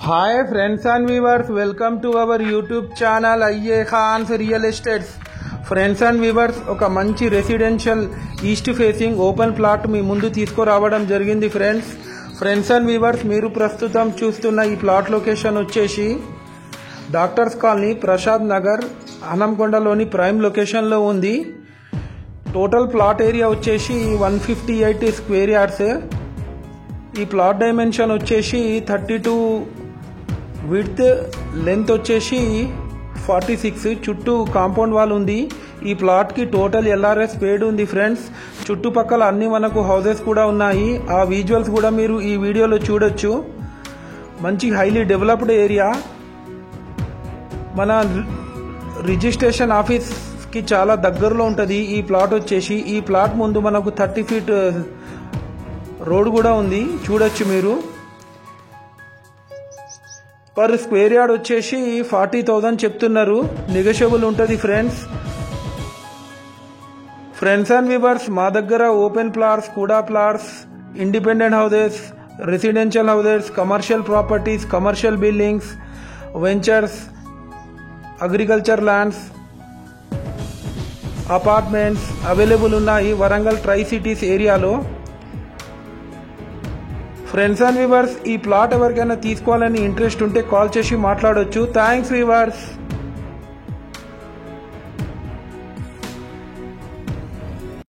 Hi friends and viewers, welcome to our YouTube channel IE Khans Real Estates. Friends and viewers, ఒక మంచి residential east facing open plot మీ ముందు తీసుకురావడం జరిగింది. Friends and viewers, మీరు ప్రస్తుతం చూస్తున్న ఈ ప్లాట్ లొకేషన్ వచ్చేసి డాక్టర్స్ కాలనీ, ప్రసాద్ నగర్, హనంకొండలోని ప్రైమ్ లొకేషన్లో ఉంది. టోటల్ ప్లాట్ ఏరియా వచ్చేసి 158 స్క్వేర్ యార్డ్స్. ఈ ప్లాట్ డైమెన్షన్ వచ్చేసి 32 విడ్త్, లెంత్ వచ్చేసి 46. చుట్టూ కాంపౌండ్ వాల్ ఉంది. ఈ ప్లాట్కి టోటల్ LRS పేడ్ ఉంది. ఫ్రెండ్స్, చుట్టుపక్కల అన్ని మనకు హౌసెస్ కూడా ఉన్నాయి. ఆ విజువల్స్ కూడా మీరు ఈ వీడియోలో చూడొచ్చు. మంచి హైలీ డెవలప్డ్ ఏరియా. మన రిజిస్ట్రేషన్ ఆఫీస్కి చాలా దగ్గరలో ఉంటుంది ఈ ప్లాట్ వచ్చేసి. ఈ ప్లాట్ ముందు మనకు 30 ఫీట్ రోడ్ కూడా ఉంది, చూడొచ్చు మీరు. పర్ స్క్వేర్ యార్డ్ వచ్చేసి 40,000 చెప్తున్నారు, నెగోషియబుల్ ఉంటుంది. ఫ్రెండ్స్ అండ్ వ్యూవర్స్, మా దగ్గర ఓపెన్ ప్లాట్స్, కూడా plots, independent houses, residential houses, commercial properties, commercial buildings, ventures, agriculture lands, apartments available ఉన్నాయి వరంగల్ ట్రై సిటీస్ ఏరియాలో. ఫ్రెండ్స్ అండ్ వ్యూవర్స్, ఈ ప్లాట్ ఎవరికైనా తీసుకోవాలని ఇంట్రెస్ట్ ఉంటే కాల్ చేసి మాట్లాడొచ్చు. Thanks viewers.